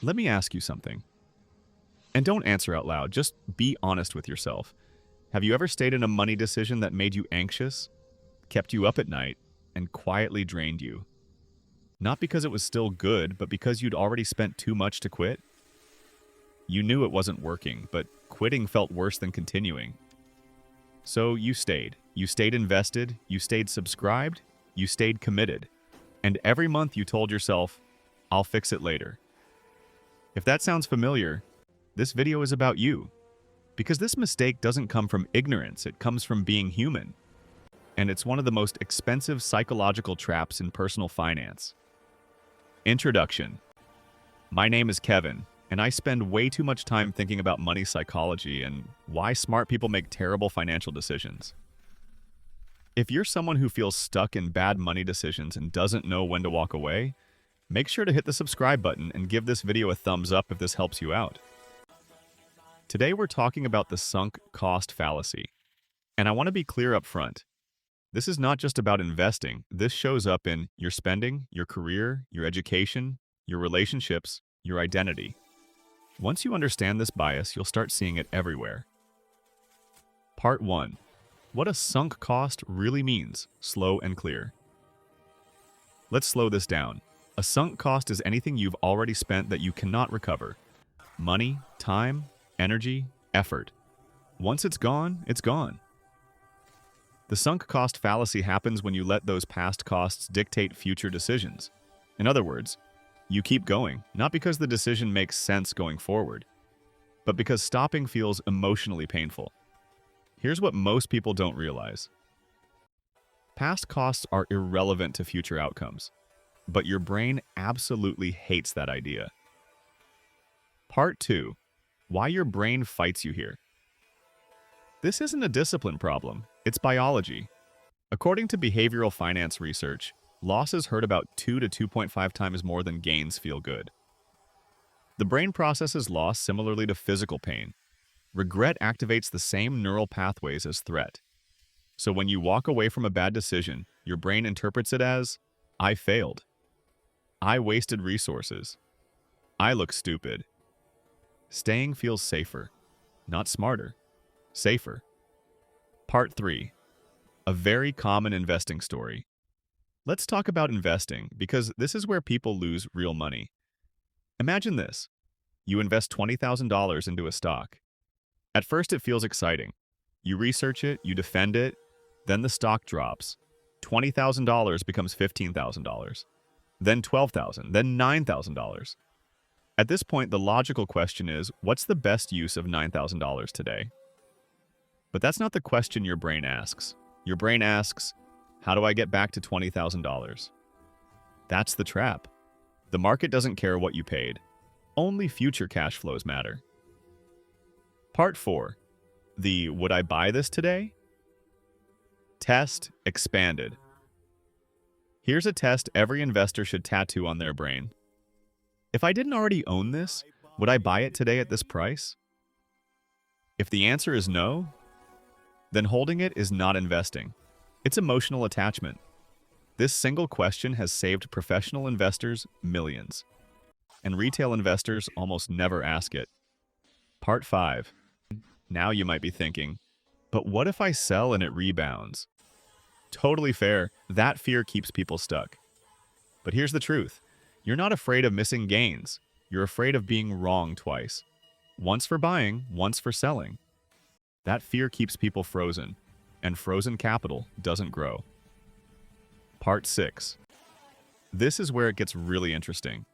Let me ask you something. And don't answer out loud, just be honest with yourself. Have you ever stayed in a money decision that made you anxious, kept you up at night, and quietly drained you? Not because it was still good, but because you'd already spent too much to quit? You knew it wasn't working, but quitting felt worse than continuing. So you stayed. You stayed invested, you stayed subscribed, you stayed committed. And every month you told yourself, I'll fix it later. If that sounds familiar, this video is about you. Because this mistake doesn't come from ignorance, it comes from being human. And it's one of the most expensive psychological traps in personal finance. Introduction. My name is Kevin, and I spend way too much time thinking about money psychology and why smart people make terrible financial decisions. If you're someone who feels stuck in bad money decisions and doesn't know when to walk away, make sure to hit the subscribe button and give this video a thumbs up if this helps you out. Today we're talking about the sunk cost fallacy. And I want to be clear up front. This is not just about investing. This shows up in your spending, your career, your education, your relationships, your identity. Once you understand this bias, you'll start seeing it everywhere. Part 1. What a sunk cost really means, slow and clear. Let's slow this down. A sunk cost is anything you've already spent that you cannot recover. Money, time, energy, effort. Once it's gone, it's gone. The sunk cost fallacy happens when you let those past costs dictate future decisions. In other words, you keep going, not because the decision makes sense going forward, but because stopping feels emotionally painful. Here's what most people don't realize. Past costs are irrelevant to future outcomes, but your brain absolutely hates that idea. Part 2. Why your brain fights you here. This isn't a discipline problem, it's biology. According to behavioral finance research, losses hurt about 2 to 2.5 times more than gains feel good. The brain processes loss similarly to physical pain. Regret activates the same neural pathways as threat. So when you walk away from a bad decision, your brain interprets it as, I failed. I wasted resources. I look stupid. Staying feels safer. Not smarter. Safer. Part 3. A very common investing story. Let's talk about investing, because this is where people lose real money. Imagine this. You invest $20,000 into a stock. At first it feels exciting. You research it, you defend it, then the stock drops. $20,000 becomes $15,000. Then $12,000, then $9,000. At this point, the logical question is, what's the best use of $9,000 today? But that's not the question your brain asks. Your brain asks, how do I get back to $20,000? That's the trap. The market doesn't care what you paid. Only future cash flows matter. Part 4. The would I buy this today? Test expanded. Here's a test every investor should tattoo on their brain. If I didn't already own this, would I buy it today at this price? If the answer is no, then holding it is not investing. It's emotional attachment. This single question has saved professional investors millions, and retail investors almost never ask it. Part 5. Now you might be thinking, but what if I sell and it rebounds? Totally fair. That fear keeps people stuck. But here's the truth. You're not afraid of missing gains. You're afraid of being wrong twice. Once for buying, once for selling. That fear keeps people frozen, and frozen capital doesn't grow. Part 6. This is where it gets really interesting.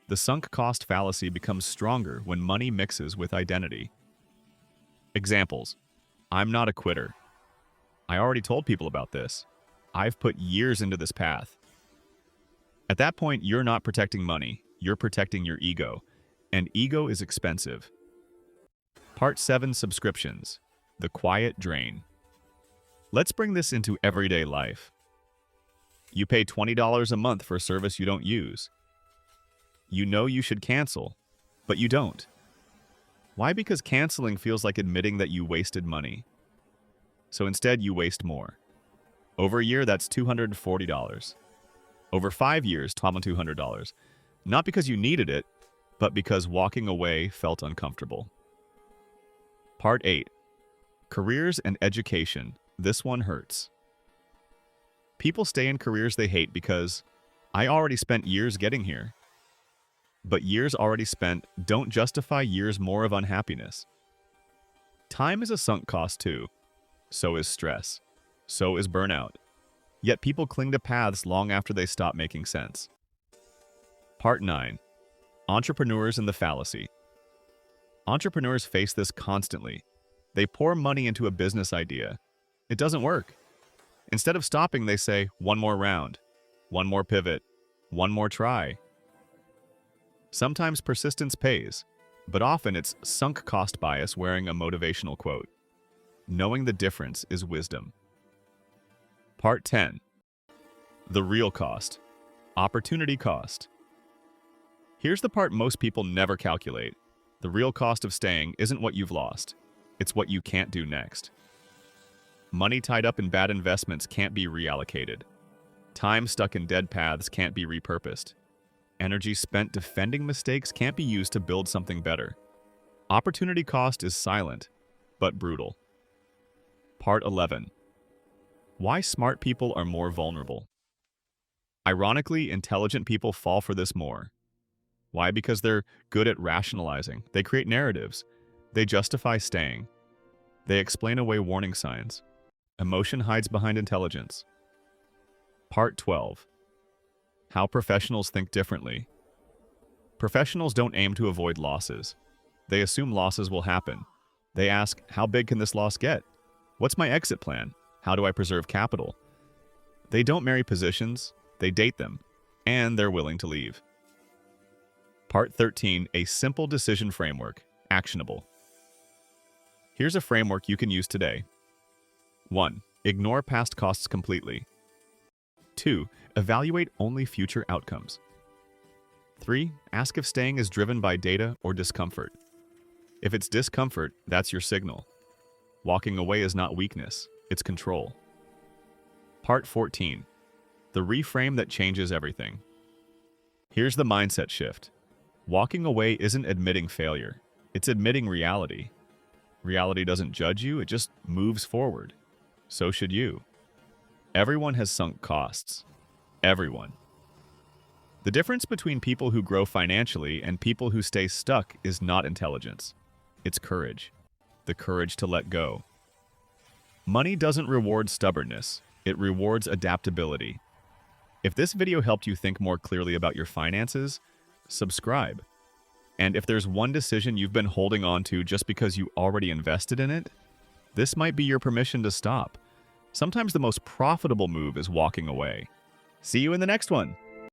The sunk cost fallacy becomes stronger when money mixes with identity. Examples. I'm not a quitter. I already told people about this. I've put years into this path. At that point, you're not protecting money, you're protecting your ego, and ego is expensive. Part 7. Subscriptions. The quiet drain. Let's bring this into everyday life. You pay $20 a month for a service you don't use. You know you should cancel, but you don't. Why? Because canceling feels like admitting that you wasted money. So instead, you waste more. Over a year, that's $240. Over 5 years, $2,200. Not because you needed it, but because walking away felt uncomfortable. Part 8. Careers and education. This one hurts. People stay in careers they hate because I already spent years getting here. But years already spent don't justify years more of unhappiness. Time is a sunk cost too. So is stress. So is burnout. Yet people cling to paths long after they stop making sense. Part 9. Entrepreneurs and the fallacy. Entrepreneurs face this constantly. They pour money into a business idea. It doesn't work. Instead of stopping, they say, one more round, one more pivot, one more try. Sometimes persistence pays, but often it's sunk cost bias wearing a motivational quote. Knowing the difference is wisdom. Part 10. The real cost. Opportunity cost. Here's the part most people never calculate. The real cost of staying isn't what you've lost. It's what you can't do next. Money tied up in bad investments can't be reallocated. Time stuck in dead paths can't be repurposed. Energy spent defending mistakes can't be used to build something better. Opportunity cost is silent, but brutal. Part 11. Why smart people are more vulnerable. Ironically, intelligent people fall for this more. Why? Because they're good at rationalizing. They create narratives. They justify staying. They explain away warning signs. Emotion hides behind intelligence. Part 12. How professionals think differently. Professionals don't aim to avoid losses. They assume losses will happen. They ask, how big can this loss get? What's my exit plan? How do I preserve capital? They don't marry positions, they date them, and they're willing to leave. Part 13. A simple decision framework. Actionable. Here's a framework you can use today. 1. Ignore past costs completely. 2. Evaluate only future outcomes. 3. Ask if staying is driven by data or discomfort. If it's discomfort, that's your signal. Walking away is not weakness, it's control. Part 14. The reframe that changes everything. Here's the mindset shift. Walking away isn't admitting failure, it's admitting reality. Reality doesn't judge you, it just moves forward. So should you. Everyone has sunk costs. Everyone. The difference between people who grow financially and people who stay stuck is not intelligence. It's courage. The courage to let go. Money doesn't reward stubbornness. It rewards adaptability. If this video helped you think more clearly about your finances, subscribe. And if there's one decision you've been holding on to just because you already invested in it, this might be your permission to stop. Sometimes the most profitable move is walking away. See you in the next one.